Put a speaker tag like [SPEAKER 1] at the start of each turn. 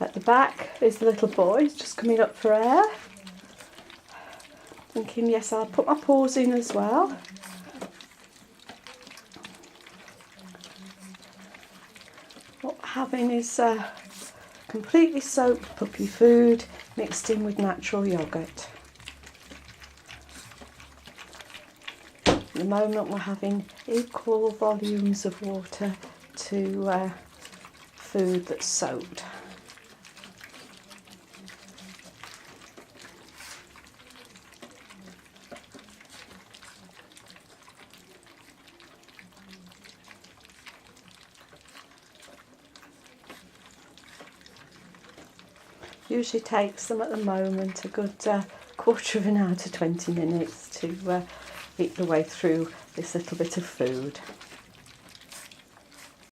[SPEAKER 1] At the back is the little boy, he's just coming up for air. Thinking, yes, I'll put my paws in as well. What we're having is completely soaked puppy food mixed in with natural yoghurt. At the moment we're having equal volumes of water to food that's soaked. Usually takes them at the moment a good quarter of an hour to 20 minutes to eat the way through this little bit of food.